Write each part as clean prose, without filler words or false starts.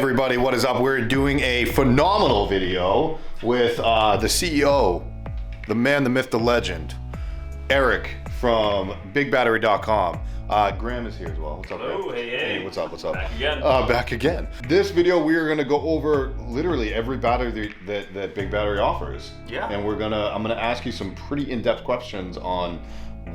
everybody, what is up? We're doing a phenomenal video with the CEO, the man, the myth, the legend, Eric from BigBattery.com. Graham is here as well. What's up, Graham? Oh, hey. What's up? Back again. Back again. This video, we are going to go over literally every battery that Big Battery offers. Yeah. And I'm gonna ask you some pretty in-depth questions on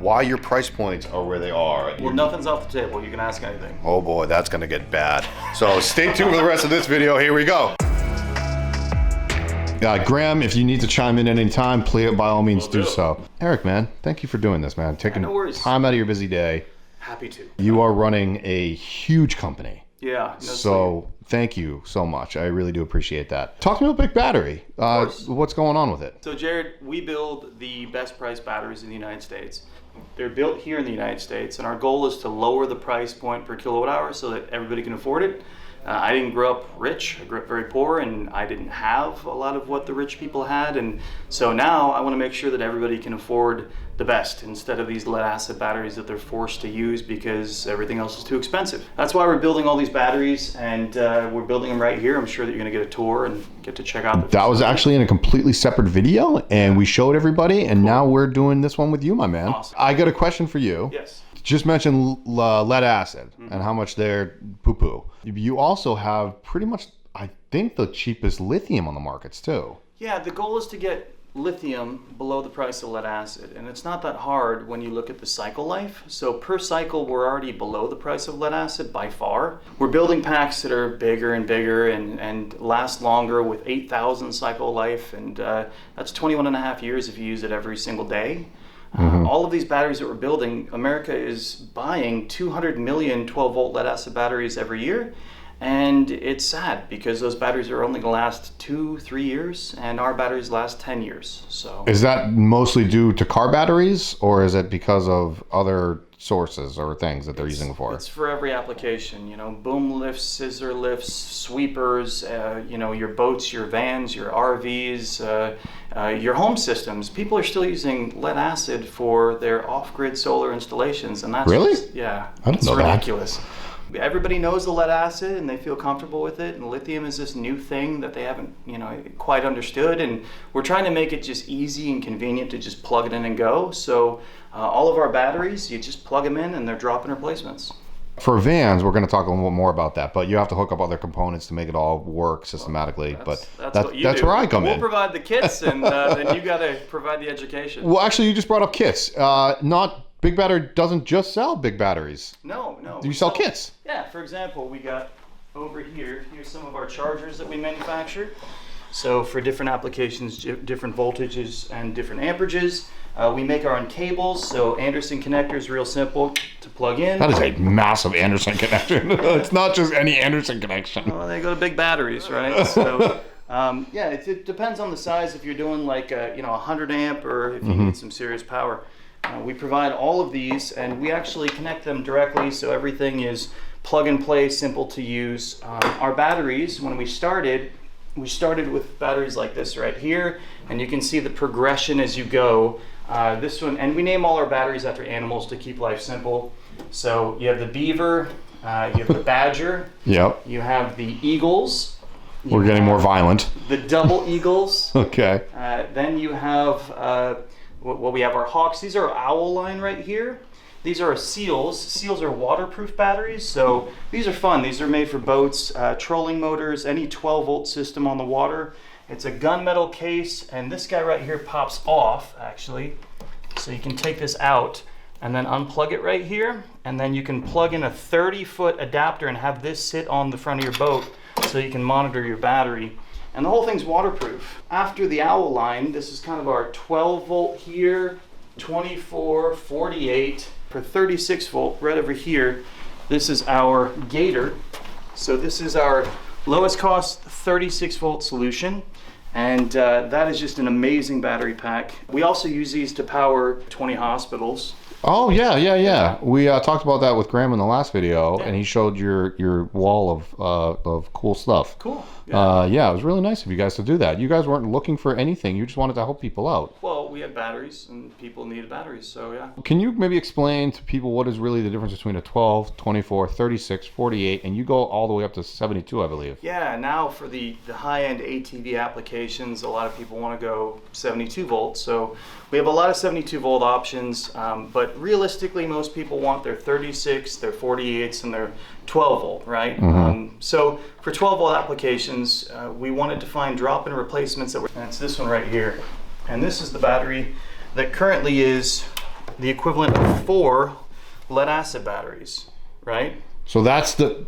why your price points are where they are. Well, nothing's off the table. You can ask anything. Oh boy, that's gonna get bad. So stay tuned for the rest of this video. Here we go. Graham, if you need to chime in any time, please by all means do so. Eric, man, thank you for doing this, man. Taking time out of your busy day. Happy to. You are running a huge company. Yeah. So thank you so much. I really do appreciate that. Talk to me about Big Battery. What's going on with it? So Jared, we build the best price batteries in the United States. They're built here in the United States, and our goal is to lower the price point per kilowatt hour so that everybody can afford it. I didn't grow up rich. I grew up very poor, and I didn't have a lot of what the rich people had. And so now I want to make sure that everybody can afford the best instead of these lead acid batteries that they're forced to use because everything else is too expensive. That's why we're building all these batteries, and we're building them right here. I'm sure that you're going to get a tour and get to check out. That was actually in a completely separate video, and we showed everybody, and now we're doing this one with you, my man. Awesome. I got a question for you. Yes. Just mentioned lead acid and how much they're poo-poo. You also have pretty much, I think, the cheapest lithium on the markets too. Yeah, the goal is to get lithium below the price of lead acid, and it's not that hard when you look at the cycle life. So per cycle, we're already below the price of lead acid by far. We're building packs that are bigger and bigger and last longer with 8,000 cycle life, and that's 21 and a half years if you use it every single day. All of these batteries that we're building, America is buying 200 million 12-volt lead acid batteries every year. And it's sad because those batteries are only going to last 2-3 years, and our batteries last 10 years. So is that mostly due to car batteries, or is it because of other sources or things that they're using it for? It's for every application, you know, boom lifts, scissor lifts, sweepers, you know, your boats, your vans, your RVs, your home systems. People are still using lead acid for their off-grid solar installations, and that's really, it's ridiculous. Everybody knows the lead acid and they feel comfortable with it, and lithium is this new thing that they haven't, you know, quite understood, and we're trying to make it just easy and convenient to just plug it in and go. So all of our batteries, you just plug them in and they're drop-in replacements. For vans, we're going to talk a little bit more about that, but you have to hook up other components to make it all work systematically. Well, that's where I come in. We'll provide the kits, and then you got to provide the education. Well, actually, you just brought up kits. Big Battery doesn't just sell big batteries. No. You sell kits. Yeah, for example, we got over here's some of our chargers that we manufacture. So for different applications, different voltages and different amperages, we make our own cables. So Anderson connectors, real simple to plug in. That is a massive Anderson connection. It's not just any Anderson connection. Well, they go to big batteries, right? So yeah, it depends on the size. If you're doing like a 100 amp, or if you need some serious power. We provide all of these, and we actually connect them directly, so everything is plug and play, simple to use. Our batteries, when we started with batteries like this right here, and you can see the progression as you go. This one, and we name all our batteries after animals to keep life simple. So you have the beaver, you have the badger, yep. You have the eagles. We're getting more violent. The double eagles. Okay. Then you have we have our hawks. These are our owl line right here. These are our seals. Seals are waterproof batteries, so these are fun. These are made for boats, trolling motors, any 12-volt system on the water. It's a gunmetal case, and this guy right here pops off, actually. So you can take this out and then unplug it right here, and then you can plug in a 30-foot adapter and have this sit on the front of your boat so you can monitor your battery. And the whole thing's waterproof. After the owl line, this is kind of our 12 volt here, 24, 48. For 36 volt, right over here, this is our gator. So this is our lowest cost 36 volt solution. And that is just an amazing battery pack. We also use these to power 20 hospitals. Oh yeah. We talked about that with Graham in the last video, and he showed your wall of cool stuff. Cool. Yeah, it was really nice of you guys to do that. You guys weren't looking for anything; you just wanted to help people out. Well, we had batteries, and people needed batteries, so yeah. Can you maybe explain to people what is really the difference between a 12, 24, 36, 48, and you go all the way up to 72, I believe? Yeah, now for the high-end ATV applications, a lot of people want to go 72 volts. So we have a lot of 72 volt options, but realistically, most people want their 36, their 48s, and their 12 volt, right? So for 12 volt applications, we wanted to find drop-in replacements that were, and it's this one right here. And this is the battery that currently is the equivalent of 4 lead acid batteries, right? So that's the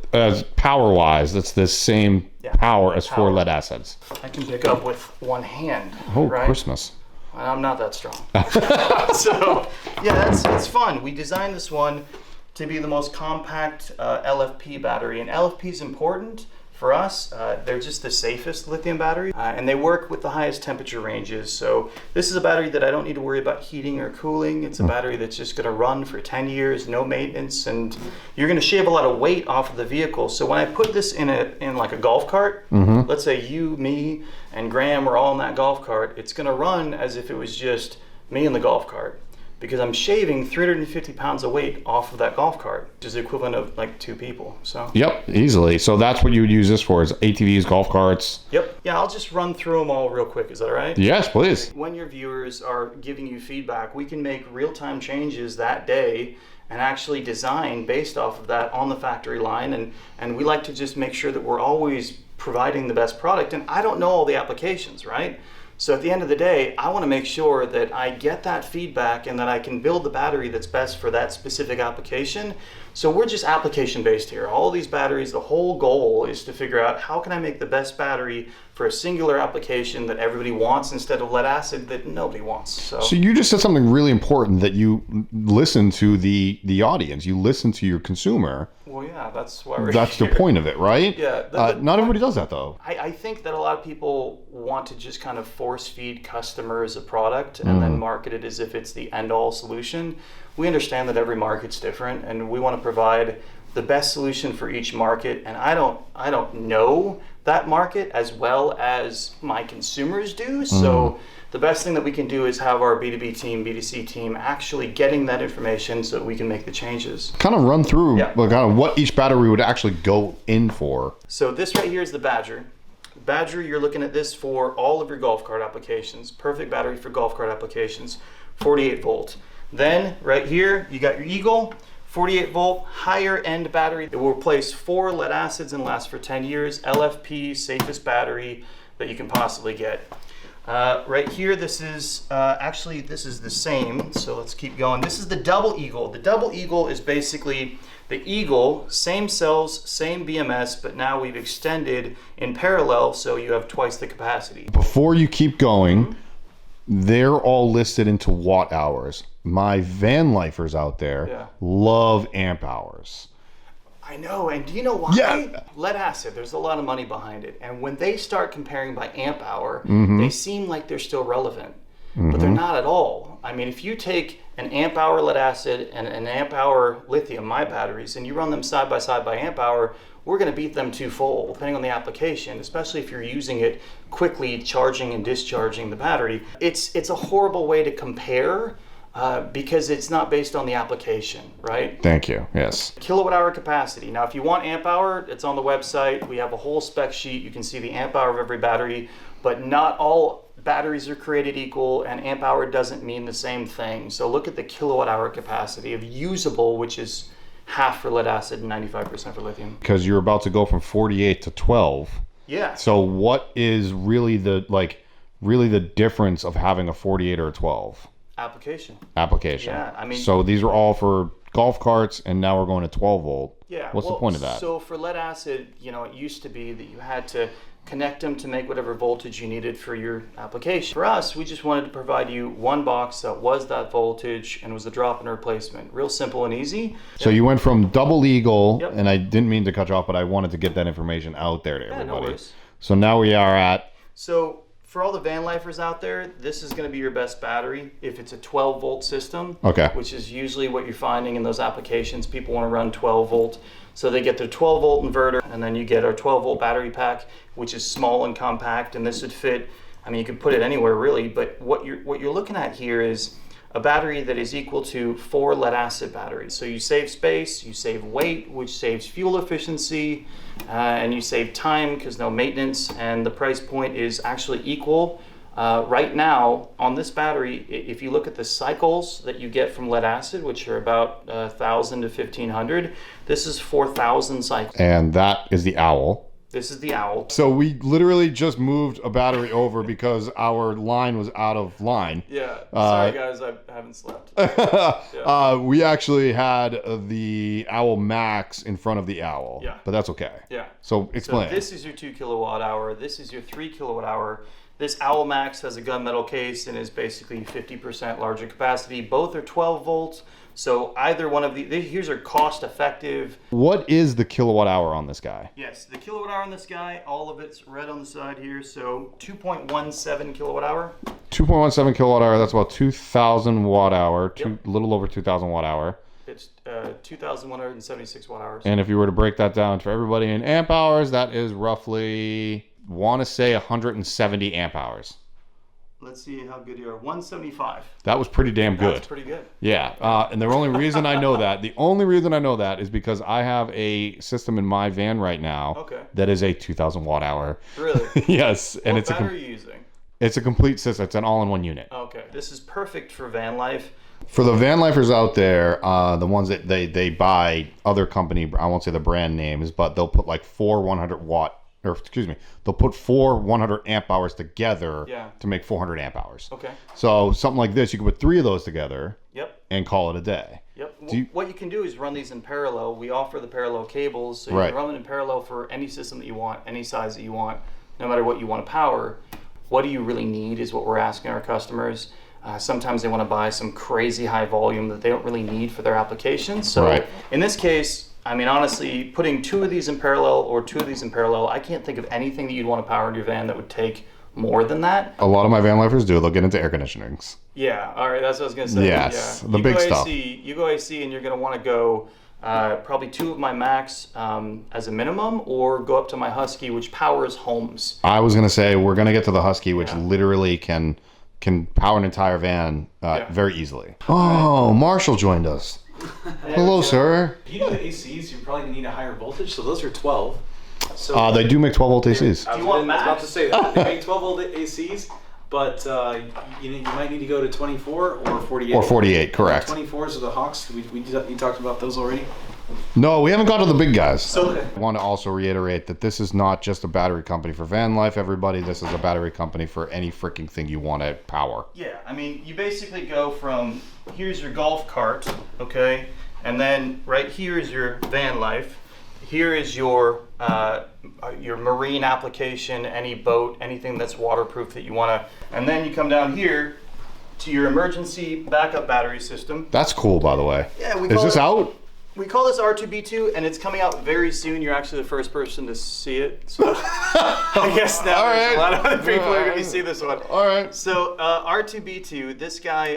power-wise, that's the same power as 4 lead acids. I can pick up with one hand. Oh, right? Christmas. I'm not that strong. So yeah, it's fun. We designed this one to be the most compact LFP battery, and LFP is important for us. They're just the safest lithium battery, and they work with the highest temperature ranges. So this is a battery that I don't need to worry about heating or cooling. It's a battery that's just going to run for 10 years, no maintenance, and you're going to shave a lot of weight off of the vehicle. So when I put this in like a golf cart, let's say you, me, and Graham are all in that golf cart, it's going to run as if it was just me in the golf cart, because I'm shaving 350 pounds of weight off of that golf cart, which is the equivalent of like 2 people. So yep, easily. So that's what you would use this for, is ATVs, golf carts. Yep. Yeah, I'll just run through them all real quick. Is that all right? Yes, please. When your viewers are giving you feedback, we can make real-time changes that day and actually design based off of that on the factory line. And we like to just make sure that we're always providing the best product. And I don't know all the applications, right? So at the end of the day, I want to make sure that I get that feedback and that I can build the battery that's best for that specific application. So we're just application based here. All these batteries, the whole goal is to figure out how can I make the best battery for a singular application that everybody wants instead of lead acid that nobody wants. So you just said something really important, that you listen to the audience, you listen to your consumer. Well, yeah, that's why we're That's here. the point of it, right? Yeah. Not everybody does that though. I think that a lot of people want to just kind of force feed customers a product and then market it as if it's the end all solution. We understand that every market's different, and we want to provide the best solution for each market. And I don't know that market as well as my consumers do. So the best thing that we can do is have our B2B team, B2C team actually getting that information so that we can make the changes. Kind of run through kind of what each battery would actually go in for. So this right here is the Badger. Badger, you're looking at this for all of your golf cart applications. Perfect battery for golf cart applications, 48 volt. Then right here, you got your Eagle, 48 volt, higher end battery. It will replace 4 lead acids and last for 10 years. LFP, safest battery that you can possibly get. Right here, this is actually, this is the same. So let's keep going. This is the Double Eagle. The Double Eagle is basically the Eagle, same cells, same BMS, but now we've extended in parallel so you have twice the capacity. Before you keep going, they're all listed into watt hours. My VanLifers out there love amp hours. I know, and do you know why? Yeah. Lead acid, there's a lot of money behind it. And when they start comparing by amp hour, they seem like they're still relevant, but they're not at all. I mean, if you take an amp hour lead acid and an amp hour lithium, my batteries, and you run them side by side by amp hour, we're going to beat them twofold, depending on the application, especially if you're using it quickly, charging and discharging the battery. It's a horrible way to compare because it's not based on the application, right? Thank you, yes. Kilowatt hour capacity. Now, if you want amp hour, it's on the website. We have a whole spec sheet. You can see the amp hour of every battery, but not all batteries are created equal, and amp hour doesn't mean the same thing. So look at the kilowatt hour capacity of usable, which is half for lead acid and 95% for lithium. Because you're about to go from 48 to 12. Yeah. So what is really the difference of having a 48 or a 12? Application. Yeah, I mean. So these are all for golf carts, and now we're going to 12 volt. Yeah. What's the point of that? So for lead acid, it used to be that you had to connect them to make whatever voltage you needed for your application. For us, we just wanted to provide you one box that was that voltage and was a drop-in replacement. Real simple and easy. So you went from Double Eagle, and I didn't mean to cut you off, but I wanted to get that information out there to everybody. No worries. So now we are at... So For all the van lifers out there, this is going to be your best battery if it's a 12 volt system. Okay. Which is usually what you're finding in those applications. People want to run 12 volt. So they get their 12 volt inverter, and then you get our 12 volt battery pack, which is small and compact, and this would fit, I mean, you could put it anywhere really, but what you're looking at here is a battery that is equal to 4 lead acid batteries. So you save space, you save weight, which saves fuel efficiency, and you save time because no maintenance, and the price point is actually equal. Right now on this battery, if you look at the cycles that you get from lead acid, which are about 1,000 to 1,500, this is 4,000 cycles. And that is the Owl. This is the Owl. So we literally just moved a battery over because our line was out of line. Yeah. Sorry guys, I haven't slept. We actually had the Owl Max in front of the Owl. Yeah. But that's okay. Yeah. So explain. So this is your 2 kilowatt hour. This is your 3 kilowatt hour. This Owl Max has a gunmetal case and is basically 50% larger capacity. Both are 12 volts. So either one of here's are cost effective. What is the kilowatt hour on this guy? Yes, the kilowatt hour on this guy, all of it's red on the side here. So 2.17 kilowatt hour. 2.17 kilowatt hour, that's about 2,000 watt hour, a little over 2,000 watt hour. It's 2,176 watt hours. And if you were to break that down for everybody in amp hours, that is roughly, want to say 170 amp hours. Let's see how good you are. 175. That was pretty damn good. That's pretty good. Yeah. And the only reason I know that, is because I have a system in my van right now that is a 2,000 watt hour. Really? Yes. And what battery are you using? It's a complete system. It's an all-in-one unit. Okay. This is perfect for van life. For the van lifers out there, the ones that they buy other company, I won't say the brand names, but they'll put like they'll put 4 100 amp hours together to make 400 amp hours. Okay. So something like this, you can put 3 of those together and call it a day. Yep. What you can do is run these in parallel. We offer the parallel cables, so you can run them in parallel for any system that you want, any size that you want, no matter what you want to power. What do you really need is what we're asking our customers. Sometimes they want to buy some crazy high volume that they don't really need for their applications. So in this case, I mean, honestly, putting 2 of these in parallel or 2 of these in parallel, I can't think of anything that you'd want to power in your van that would take more than that. A lot of my van lifers do. They'll get into air conditionings. Yeah, all right, that's what I was going to say. Yes, the big stuff. You go AC and you're going to want to go probably 2 of my Max as a minimum, or go up to my Husky, which powers homes. I was going to say, we're going to get to the Husky, which literally can power an entire van very easily. Oh, Marshall joined us. Hello, sir. If you do the ACs, you probably need a higher voltage, so those are 12. So they do make 12 volt ACs. I was about to say that. They make 12 volt ACs, but you might need to go to 24 or 48. Or 48, correct. 24s are the Hawks. You talked about those already? No, we haven't got to the big guys. So I want to also reiterate that this is not just a battery company for van life, everybody. This is a battery company for any freaking thing you want to power. Yeah, I mean, you basically go from, here's your golf cart, okay? And then right here is your van life. Here is your marine application, any boat, anything that's waterproof that you want to. And then you come down here to your emergency backup battery system. That's cool, by the way. Yeah, is this out? We call this R2B2, and it's coming out very soon. You're actually the first person to see it. So I guess now a lot of other people are going to see this one. All right. So R2B2, this guy,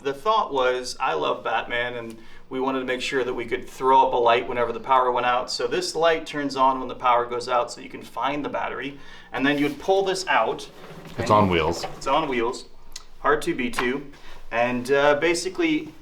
the thought was, I love Batman, and we wanted to make sure that we could throw up a light whenever the power went out. So this light turns on when the power goes out, so you can find the battery. And then you'd pull this out. It's on wheels. It's on wheels. R2B2. And basically,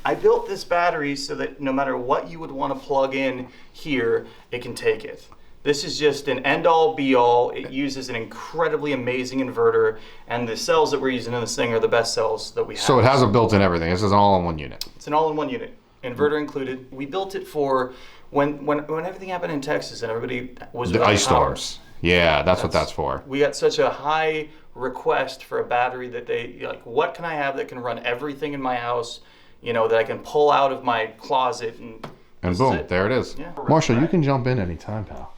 I built this battery so that no matter what you would want to plug in here, it can take it. This is just an end-all, be-all. It uses an incredibly amazing inverter, and the cells that we're using in this thing are the best cells that we have. So it has a built-in everything. This is an all-in-one unit. It's an all-in-one unit, inverter included. We built it for when everything happened in Texas and everybody was the without ice power. storms. Yeah, that's what that's for. We got such a high request for a battery that they like, what can I have that can run everything in my house, that I can pull out of my closet and boom, there it is. Yeah. Marshall, you can jump in anytime, pal.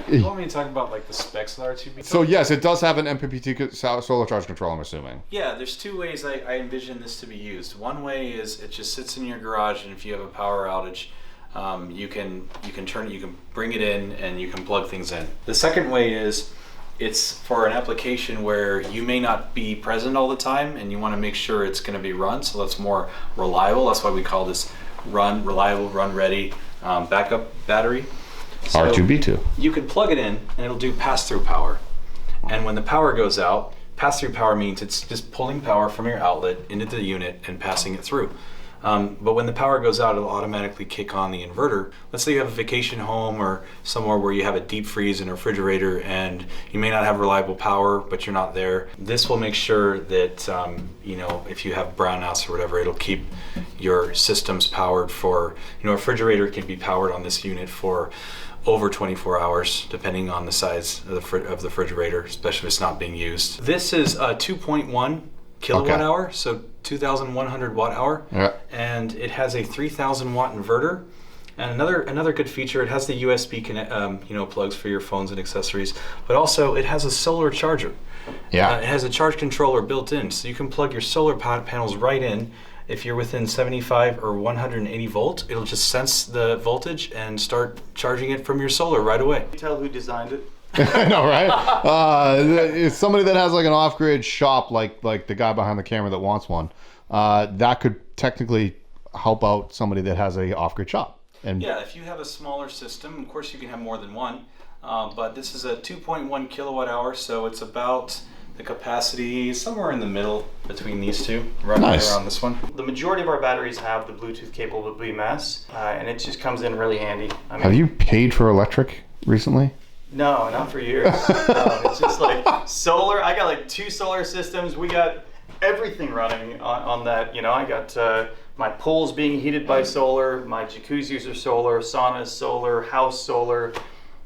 You want me to talk about like the specs of the R2B2? So yes, it does have an MPPT solar charge control, I'm assuming. Yeah, there's 2 ways I envision this to be used. One way is it just sits in your garage, and if you have a power outage, you can turn it, you can bring it in, and you can plug things in. The second way is It's for an application where you may not be present all the time and you want to make sure it's going to be run, so that's more reliable. That's why we call this reliable, run ready backup battery. So R2B2. you can plug it in and it'll do pass-through power. And when the power goes out, pass-through power means it's just pulling power from your outlet into the unit and passing it through. But when the power goes out, it'll automatically kick on the inverter. Let's say you have a vacation home or somewhere where you have a deep freeze and a refrigerator and you may not have reliable power, but you're not there. This will make sure that, if you have brownouts or whatever, it'll keep your systems powered for, a refrigerator can be powered on this unit for over 24 hours, depending on the size of the refrigerator, especially if it's not being used. This is a 2.1 kilowatt hour, so 2,100 watt hour, and it has a 3,000 watt inverter. And another good feature, it has the USB plugs for your phones and accessories, but also it has a solar charger. It has a charge controller built in, so you can plug your solar panels right in. If you're within 75 or 180 volt, it'll just sense the voltage and start charging it from your solar right away. Can you tell who designed it? I know, right? It's somebody that has like an off-grid shop, like the guy behind the camera that wants one. That could technically help out somebody that has a off-grid shop. And yeah, if you have a smaller system, of course you can have more than one. But this is a 2.1 kilowatt hour, so it's about the capacity somewhere in the middle between these two, right around this one. The majority of our batteries have the Bluetooth capable BMS, and it just comes in really handy. Have you paid for electric recently? No, not for years. It's just like solar. I got like 2 solar systems. We got everything running on that. I got my pool's being heated by solar, my jacuzzis are solar, saunas solar, house solar.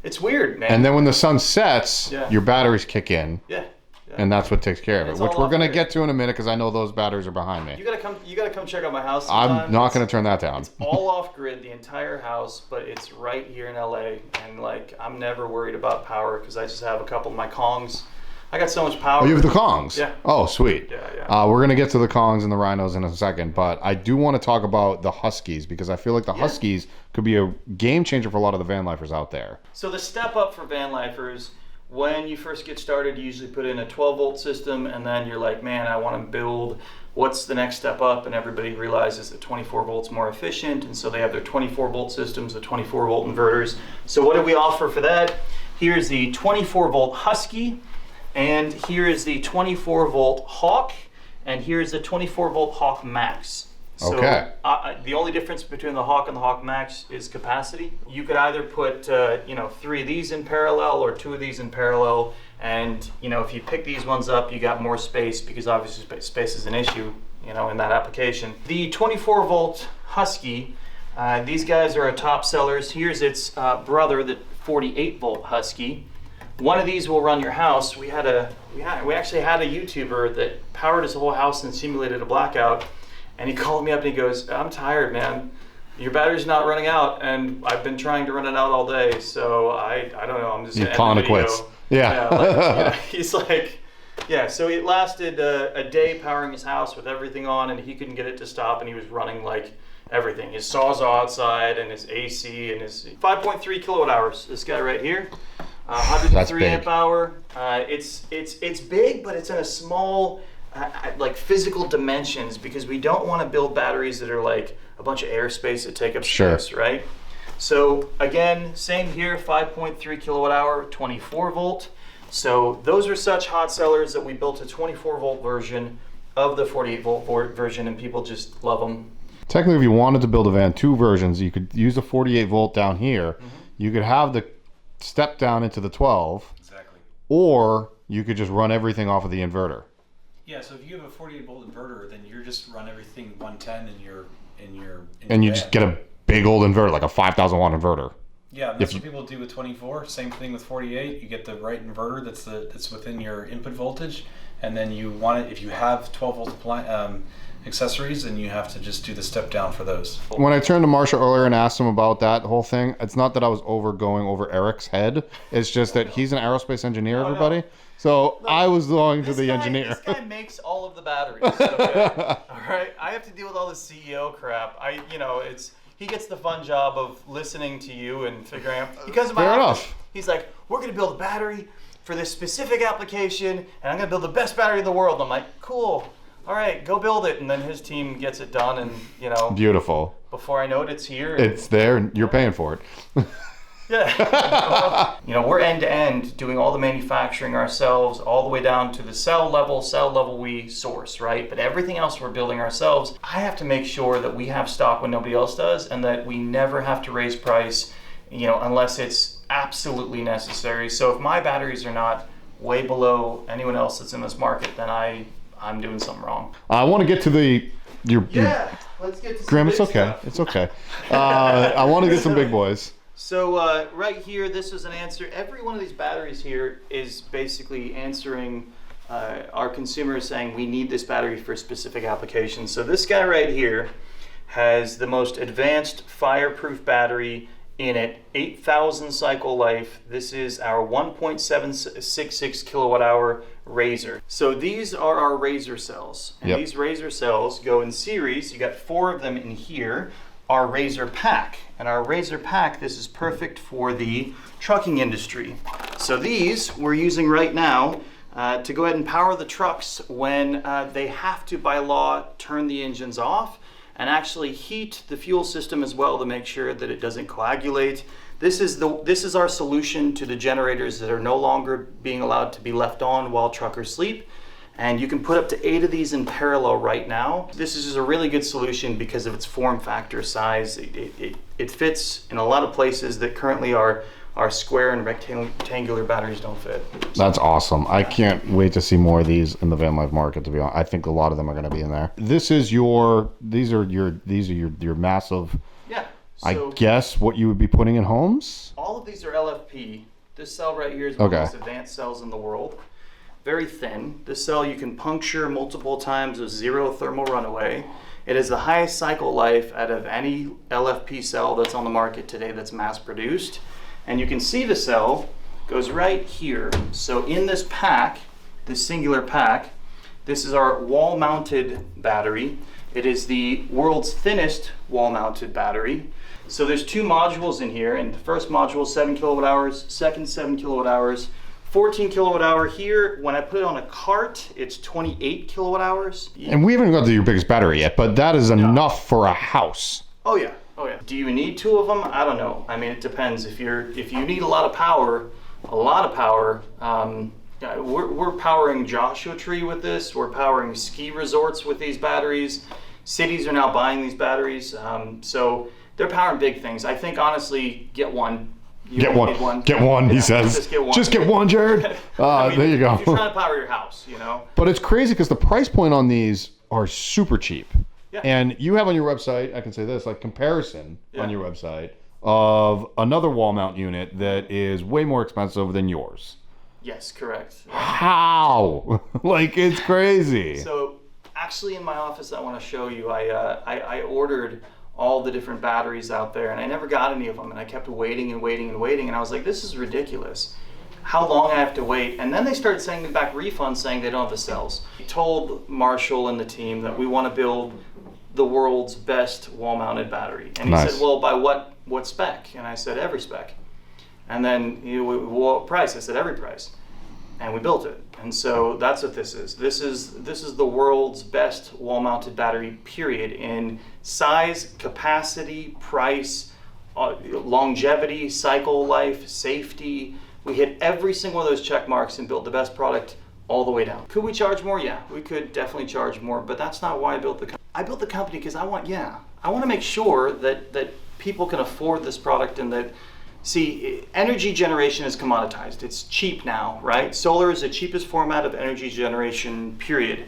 It's weird, man. And then when the sun sets, your batteries kick in. Yeah. And that's what takes care of it, which we're going to get to in a minute because I know those batteries are behind me. You gotta come check out my house sometime. I'm not going to turn that down. It's all off grid, the entire house, but it's right here in LA, and I'm never worried about power because I just have a couple of my Kongs. I got so much power. Oh, you have the Kongs? Yeah. Oh, sweet. Yeah. We're going to get to the Kongs and the Rhinos in a second, but I do want to talk about the Huskies because I feel like the Huskies could be a game changer for a lot of the VanLifers out there. So the step up for VanLifers, when you first get started, you usually put in a 12-volt system, and then you're like, man, I want to build, what's the next step up? And everybody realizes that 24 volts more efficient, and so they have their 24-volt systems, the 24-volt inverters. So what do we offer for that? Here's the 24-volt Husky, and here is the 24-volt Hawk, and here's the 24-volt Hawk Max. So the only difference between the Hawk and the Hawk Max is capacity. You could either put 3 of these in parallel or 2 of these in parallel, and if you pick these ones up, you got more space because obviously space is an issue in that application. The 24-volt Husky, these guys are our top sellers. Here's its brother, the 48-volt Husky. One of these will run your house. We actually had a YouTuber that powered his whole house and simulated a blackout. And he called me up and he goes, I'm tired, man. Your battery's not running out, and I've been trying to run it out all day, so I don't know. I'm just going to end the video. Quits. Yeah. He's like, so it lasted a day powering his house with everything on, and he couldn't get it to stop, and he was running like everything. His Sawzall outside, and his AC, and his 5.3 kilowatt hours. This guy right here. 103 amp hour. It's big, but it's in a small, like physical dimensions, because we don't want to build batteries that are like a bunch of airspace that take up space, right? So again, same here, 5.3 kilowatt hour, 24 volt. So those are such hot sellers that we built a 24 volt version of the 48 volt version, and people just love them. Technically, if you wanted to build a van, 2 versions, you could use a 48 volt down here. Mm-hmm. You could have the step down into the 12. Exactly. Or you could just run everything off of the inverter. Yeah, so if you have a 48 volt inverter, then you're just run everything 110 in your and you just get a big old inverter, like a 5,000 watt inverter. Yeah, that's what people do with 24. Same thing with 48. You get the right inverter that's within your input voltage, and then you want it, if you have 12 volt accessories, then you have to just do the step down for those. When I turned to Marshall earlier and asked him about that whole thing, it's not that I was going over Eric's head. It's just that he's an aerospace engineer, everybody. So look, I was going to the engineer. This guy makes all of the batteries. Okay? All right, I have to deal with all the CEO crap. He gets the fun job of listening to you and figuring out because of my He's like, we're gonna build a battery for this specific application, and I'm gonna build the best battery in the world. I'm like, cool, all right, go build it. And then his team gets it done, and you know, beautiful. Before I know it, it's here. It's there, and you're paying for it. Yeah. You know, we're end to end doing all the manufacturing ourselves, all the way down to the cell level. Cell level we source, right? But everything else we're building ourselves. I have to make sure that we have stock when nobody else does, and that we never have to raise price, you know, unless it's absolutely necessary. So if my batteries are not way below anyone else that's in this market, then I'm doing something wrong. I want to get to your let's get to Graham, some it's big okay. stuff. It's okay. I want to get some big boys. So right here, this is an answer. Every one of these batteries here is basically answering our consumers saying we need this battery for a specific application. So this guy right here has the most advanced fireproof battery in it, 8,000 cycle life. This is our 1.766 kilowatt hour Razor. So these are our Razor cells. And these Razor cells go in series. You got 4 of them in here. Our Razor Pack. And our Razor Pack, this is perfect for the trucking industry. So these we're using right now to go ahead and power the trucks when they have to, by law, turn the engines off and actually heat the fuel system as well to make sure that it doesn't coagulate. This is our solution to the generators that are no longer being allowed to be left on while truckers sleep. And you can put up to 8 of these in parallel right now. This is just a really good solution because of its form factor size. It fits in a lot of places that currently our square and rectangular batteries don't fit. That's awesome. I can't wait to see more of these in the VanLife market, to be honest. I think a lot of them are going to be in there. These are your massive, yeah. So I guess what you would be putting in homes? All of these are LFP. This cell right here is one of the most advanced cells in the world. Very thin. This cell you can puncture multiple times with 0 thermal runaway. It is the highest cycle life out of any LFP cell that's on the market today that's mass produced. And you can see the cell goes right here. So in this pack, this singular pack, this is our wall mounted battery. It is the world's thinnest wall mounted battery. So there's 2 modules in here, and the first module is 7 kilowatt hours, second 7 kilowatt hours. 14 kilowatt hour here. When I put it on a cart, it's 28 kilowatt hours. And we haven't got to your biggest battery yet, but that is enough for a house. Oh yeah, oh yeah. Do you need 2 of them? I don't know. I mean, it depends. If you need a lot of power, we're powering Joshua Tree with this. We're powering ski resorts with these batteries. Cities are now buying these batteries. So they're powering big things. I think honestly, get one. Get one, he says. Just get one, Jared. I mean, there you go. If you're trying to power your house, you know. But it's crazy because the price point on these are super cheap. Yeah. And you have on your website, I can say this, like comparison on your website of another wall mount unit that is way more expensive than yours. Yes, correct. How? Like, it's crazy. So actually in my office, I want to show you, I ordered all the different batteries out there, and I never got any of them, and I kept waiting and waiting and waiting, and I was like, this is ridiculous. How long I have to wait? And then they started sending me back refunds saying they don't have the cells. I told Marshall and the team that we want to build the world's best wall-mounted battery. And he said, well, by what spec? And I said, every spec. And then, what price? I said, every price. And we built it. And so that's what this is. This is the world's best wall-mounted battery, period, in size, capacity, price, longevity, cycle life, safety. We hit every single one of those check marks and built the best product all the way down. Could we charge more? Yeah, we could definitely charge more, but that's not why I built the company. I built the company because I want to make sure that people can afford this product, and that, see, energy generation is commoditized. It's cheap now, right? Solar is the cheapest format of energy generation, period.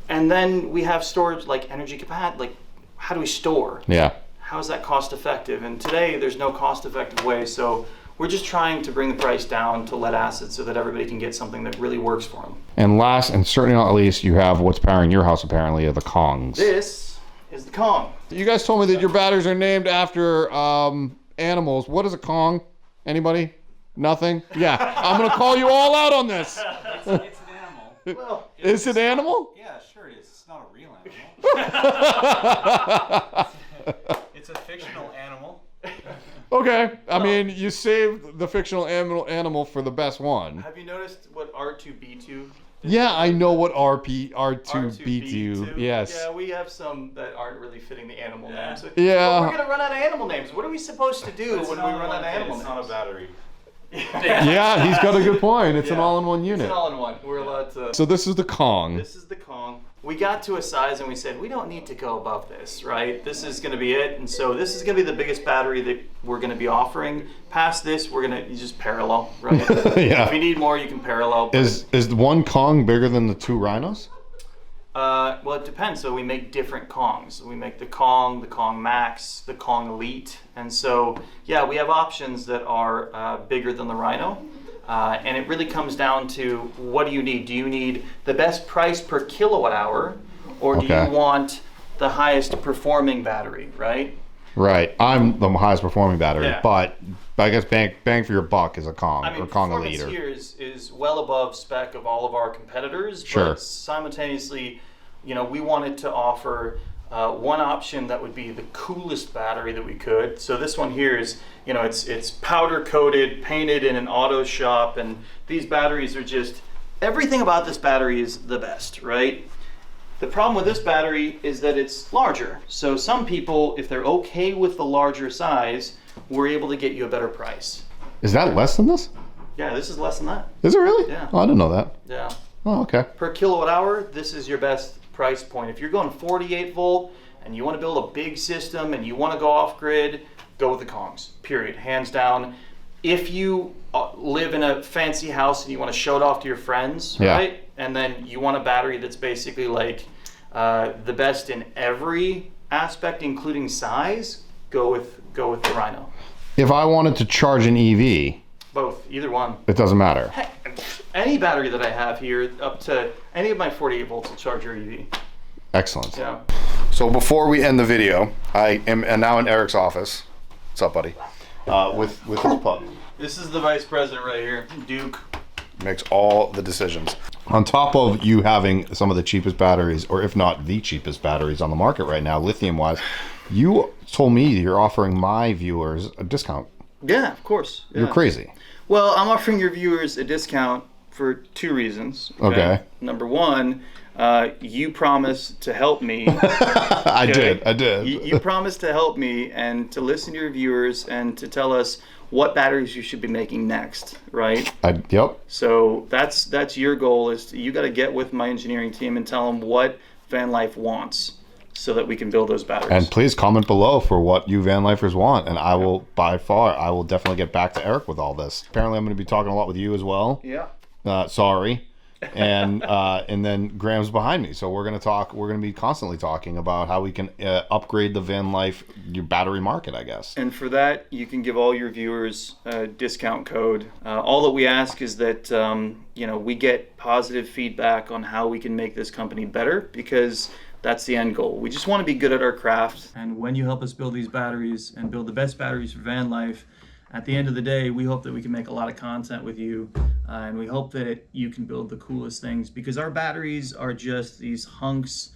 And then we have storage, like energy capacity, like how do we store? Yeah. How is that cost effective? And today there's no cost effective way. So we're just trying to bring the price down to lead acid so that everybody can get something that really works for them. And last, and certainly not least, you have what's powering your house apparently, are the Kongs. This is the Kong. You guys told me that your batteries are named after animals. What is a Kong? Anybody? Nothing? Yeah. I'm going to call you all out on this. It's an animal. Well, is it an animal? Yeah, sure it is. It's not a real animal. It's a fictional animal. Okay, I mean, you saved the fictional animal for the best one. Have you noticed what R2B2? Yeah, I know what R2B2. Yes. Yeah, we have some that aren't really fitting the animal names. Yeah. But we're gonna run out of animal names. What are we supposed to do when we run out of animal names? It's not a battery. Yeah, he's got a good point. It's an all-in-one unit. It's an all-in-one. We're allowed to. So this is the Kong. This is the Kong. We got to a size and we said, we don't need to go above this, right? This is going to be it. And so this is going to be the biggest battery that we're going to be offering. Past this, we're going to just parallel, right? Yeah. If you need more, you can parallel. Is the one Kong bigger than the two Rhinos? Well, it depends. So we make different Kongs. We make the Kong Max, the Kong Elite. And so, yeah, we have options that are bigger than the Rhino. And it really comes down to, what do you need? Do you need the best price per kilowatt hour, or do you want the highest performing battery, right? Right. I'm the highest performing battery, Yeah. but I guess bang for your buck is a Kong I mean, or Kong performance Elite. here is well above spec of all of our competitors, Sure. but simultaneously, we wanted to offer one option that would be the coolest battery that we could. So this one here is, it's powder coated, painted in an auto shop, and these batteries are just, everything about this battery is the best, right? The problem with this battery is that it's larger. So some people, if they're okay with the larger size, we're able to get you a better price. Is that less than this? Yeah, this is less than that. Is it really? Yeah. Oh, I didn't know that. Yeah. Oh, okay. Per kilowatt hour, this is your best price point. If you're going 48 volt and you want to build a big system and you want to go off grid, go with the Kongs, period, hands down. If you live in a fancy house and you want to show it off to your friends, right? And then you want a battery that's basically like the best in every aspect, including size, go with the Rhino. If I wanted to charge an EV, Both, either one. it doesn't matter. Heck, any battery that I have here, up to any of my 48 volts will charge your EV. Excellent. Yeah. So before we end the video, I am now in Eric's office. What's up, buddy? With his pup. This is the vice president right here, Duke. Makes all the decisions. On top of you having some of the cheapest batteries, or if not the cheapest batteries on the market right now, lithium-wise, you told me you're offering my viewers a discount. Yeah, of course. Yeah. You're crazy. Well, I'm offering your viewers a discount for two reasons. Okay. Number one, you promised to help me. I did. You promised to help me and to listen to your viewers and to tell us what batteries you should be making next, right? Yep. So that's your goal, is you got to get with my engineering team and tell them what VanLife wants so that we can build those batteries. And please comment below for what you VanLifers want, and I will definitely get back to Eric with all this. Apparently I'm going to be talking a lot with you as well. Yeah. Sorry. And then Graham's behind me, so we're gonna be constantly talking about how we can upgrade the VanLife your battery market, I guess. And for that, you can give all your viewers a discount code. All that we ask is that we get positive feedback on how we can make this company better, because that's the end goal. We just want to be good at our craft. And when you help us build these batteries and build the best batteries for VanLife, at the end of the day, we hope that we can make a lot of content with you, and we hope that you can build the coolest things, because our batteries are just these hunks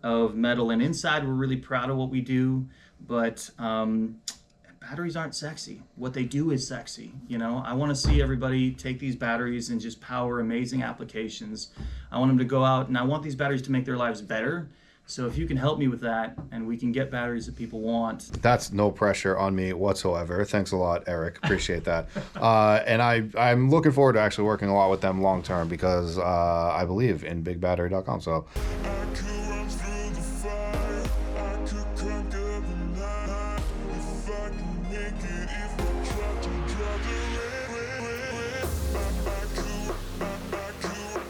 of metal, and inside we're really proud of what we do, but batteries aren't sexy. What they do is sexy. I want to see everybody take these batteries and just power amazing applications. I want them to go out, and I want these batteries to make their lives better. So if you can help me with that, and we can get batteries that people want. That's no pressure on me whatsoever. Thanks a lot, Eric. Appreciate that. And I'm looking forward to actually working a lot with them long term, because I believe in BigBattery.com. So.